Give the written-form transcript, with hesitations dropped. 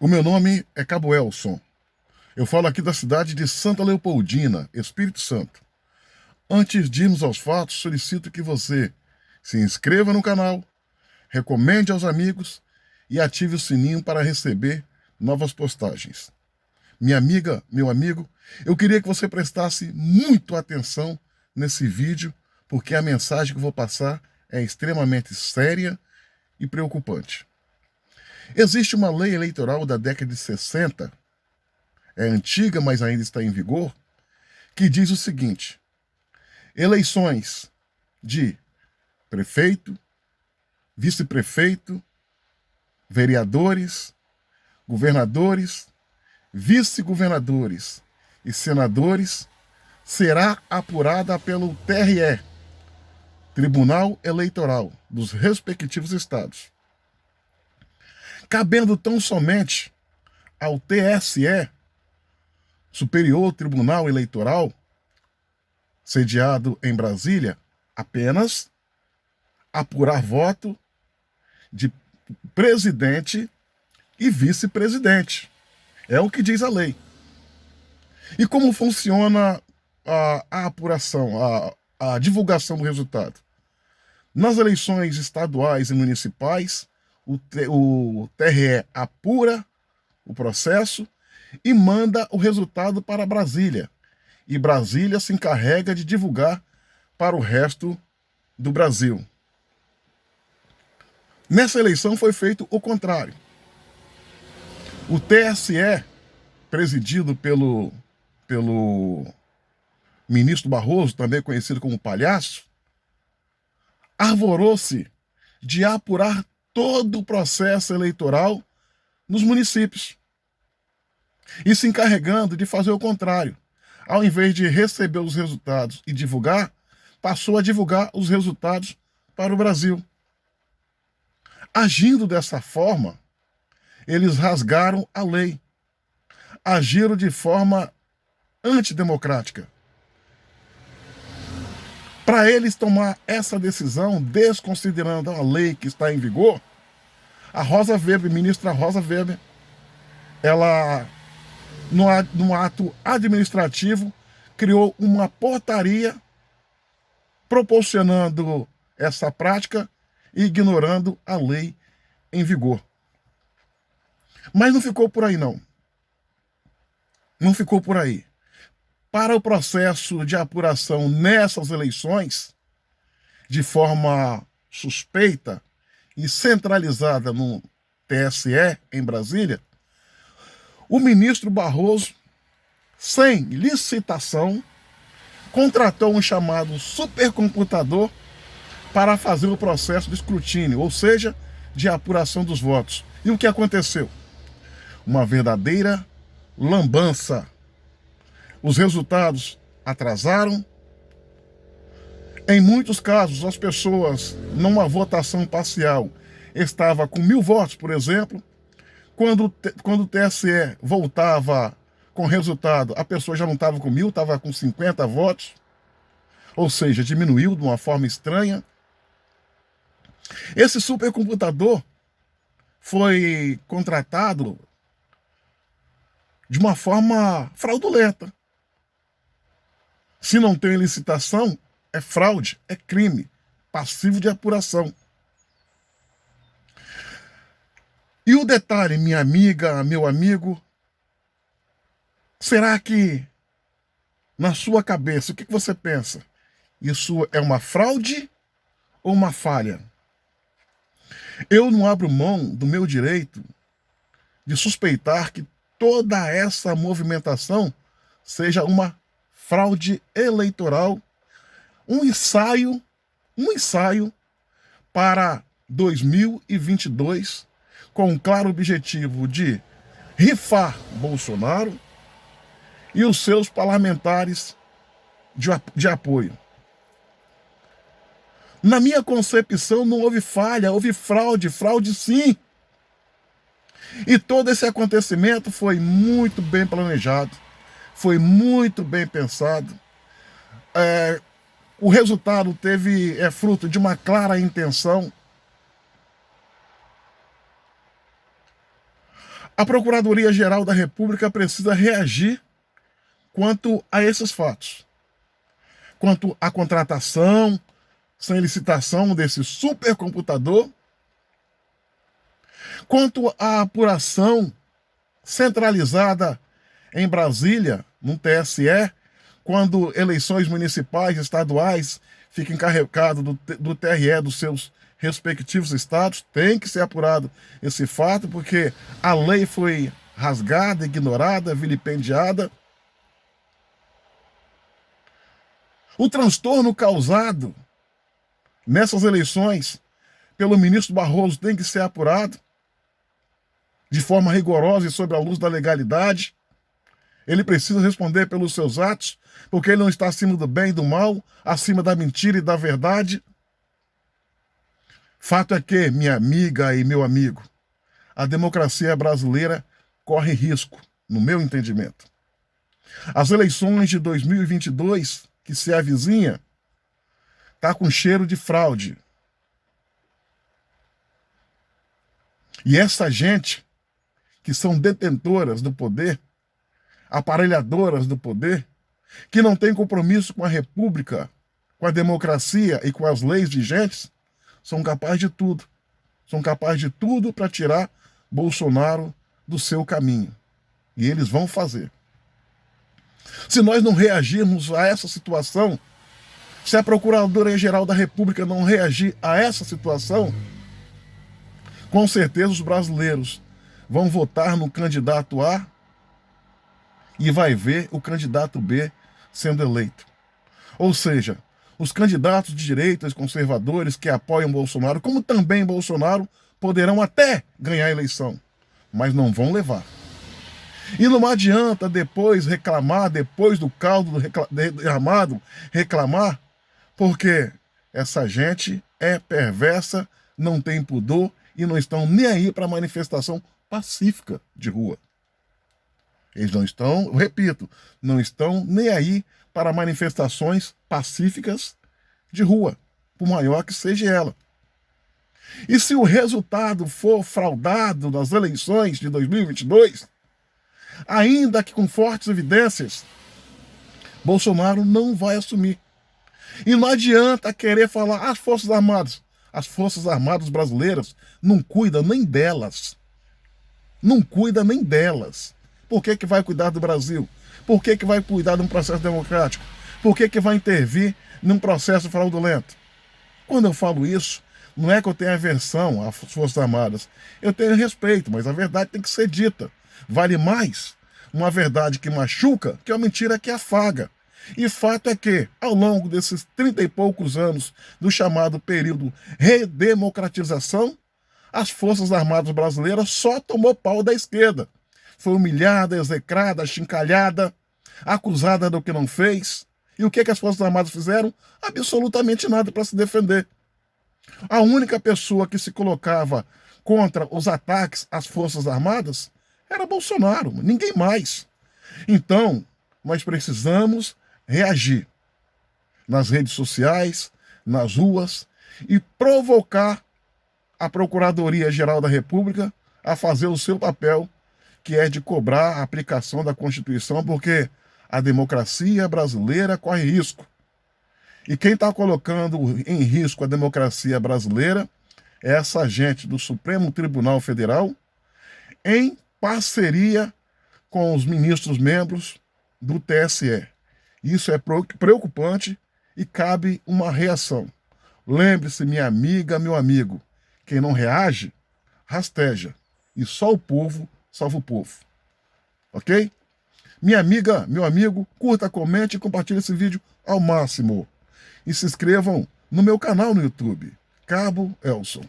O meu nome é Cabo Elson. Eu falo aqui da cidade de Santa Leopoldina, Espírito Santo. Antes de irmos aos fatos, solicito que você se inscreva no canal, recomende aos amigos e ative o sininho para receber novas postagens. Minha amiga, meu amigo, eu queria que você prestasse muito atenção nesse vídeo, porque a mensagem que eu vou passar é extremamente séria e preocupante. Existe uma lei eleitoral da década de 60, é antiga, mas ainda está em vigor, que diz o seguinte: eleições de prefeito, vice-prefeito, vereadores, governadores, vice-governadores e senadores será apurada pelo TRE, Tribunal Eleitoral dos respectivos estados, cabendo tão somente ao TSE, Superior Tribunal Eleitoral, sediado em Brasília, apenas apurar voto de presidente e vice-presidente. É o que diz a lei. E como funciona a apuração, a divulgação do resultado? Nas eleições estaduais e municipais, o TRE apura o processo e manda o resultado para Brasília. E Brasília se encarrega de divulgar para o resto do Brasil. Nessa eleição foi feito o contrário. O TSE, presidido pelo ministro Barroso, também conhecido como Palhaço, arvorou-se de apurar todo o processo eleitoral nos municípios e se encarregando de fazer o contrário. Ao invés de receber os resultados e divulgar, passou a divulgar os resultados para o Brasil. Agindo dessa forma, eles rasgaram a lei, agiram de forma antidemocrática. Para eles tomar essa decisão, desconsiderando a lei que está em vigor, a Rosa Weber, ministra Rosa Weber, ela, num ato administrativo, criou uma portaria proporcionando essa prática e ignorando a lei em vigor. Mas não ficou por aí, não. Não ficou por aí. Para o processo de apuração nessas eleições, de forma suspeita e centralizada no TSE, em Brasília, o ministro Barroso, sem licitação, contratou um chamado supercomputador para fazer o processo de escrutínio, ou seja, de apuração dos votos. E o que aconteceu? Uma verdadeira lambança. Os resultados atrasaram. Em muitos casos, as pessoas, numa votação parcial, estavam com 1.000 votos, por exemplo. Quando o TSE voltava com resultado, a pessoa já não estava com 1.000, estava com 50 votos. Ou seja, diminuiu de uma forma estranha. Esse supercomputador foi contratado de uma forma fraudulenta. Se não tem licitação, é fraude, é crime, passivo de apuração. E o detalhe, minha amiga, meu amigo, será que, na sua cabeça, o que você pensa? Isso é uma fraude ou uma falha? Eu não abro mão do meu direito de suspeitar que toda essa movimentação seja uma fraude eleitoral, um ensaio para 2022, com o claro objetivo de rifar Bolsonaro e os seus parlamentares de apoio. Na minha concepção não houve falha, houve fraude sim. E todo esse acontecimento foi muito bem planejado, foi muito bem pensado. O resultado é fruto de uma clara intenção. A Procuradoria-Geral da República precisa reagir quanto a esses fatos. Quanto à contratação, sem licitação desse supercomputador, quanto à apuração centralizada em Brasília, no TSE, quando eleições municipais, estaduais, fica encarregado do TRE dos seus respectivos estados, tem que ser apurado esse fato, porque a lei foi rasgada, ignorada, vilipendiada. O transtorno causado nessas eleições pelo ministro Barroso tem que ser apurado de forma rigorosa e sob a luz da legalidade. Ele precisa responder pelos seus atos, porque ele não está acima do bem e do mal, acima da mentira e da verdade. Fato é que, minha amiga e meu amigo, a democracia brasileira corre risco, no meu entendimento. As eleições de 2022, que se avizinha, está com cheiro de fraude. E essa gente, que são detentoras do poder, aparelhadoras do poder, que não tem compromisso com a república, com a democracia e com as leis vigentes, são capazes de tudo. São capazes de tudo para tirar Bolsonaro do seu caminho. E eles vão fazer. Se nós não reagirmos a essa situação, se a Procuradoria-Geral da República não reagir a essa situação, com certeza os brasileiros vão votar no candidato A e vai ver o candidato B sendo eleito. Ou seja, os candidatos de direita e conservadores que apoiam Bolsonaro, como também Bolsonaro, poderão até ganhar a eleição, mas não vão levar. E não adianta depois reclamar, depois do caldo derramado, reclamar, porque essa gente é perversa, não tem pudor e não estão nem aí para manifestação pacífica de rua. Eles não estão, eu repito, não estão nem aí para manifestações pacíficas de rua, por maior que seja ela. E se o resultado for fraudado nas eleições de 2022, ainda que com fortes evidências, Bolsonaro não vai assumir. E não adianta querer falar as Forças Armadas. As Forças Armadas brasileiras não cuidam nem delas. Não cuida nem delas. Por que vai cuidar do Brasil? Por que vai cuidar de um processo democrático? Por que vai intervir num processo fraudulento? Quando eu falo isso, não é que eu tenha aversão às Forças Armadas. Eu tenho respeito, mas a verdade tem que ser dita. Vale mais uma verdade que machuca que uma mentira que afaga. E fato é que, ao longo desses 30 e poucos anos do chamado período redemocratização, as Forças Armadas brasileiras só tomou pau da esquerda. Foi humilhada, execrada, achincalhada, acusada do que não fez. E o que as Forças Armadas fizeram? Absolutamente nada para se defender. A única pessoa que se colocava contra os ataques às Forças Armadas era Bolsonaro, ninguém mais. Então, nós precisamos reagir nas redes sociais, nas ruas, e provocar a Procuradoria-Geral da República a fazer o seu papel, que é de cobrar a aplicação da Constituição, porque a democracia brasileira corre risco. E quem está colocando em risco a democracia brasileira é essa gente do Supremo Tribunal Federal, em parceria com os ministros membros do TSE. Isso é preocupante e cabe uma reação. Lembre-se, minha amiga, meu amigo, quem não reage, rasteja. E só o povo salva o povo. Ok? Minha amiga, meu amigo, curta, comente e compartilhe esse vídeo ao máximo. E se inscrevam no meu canal no YouTube, Cabo Elson.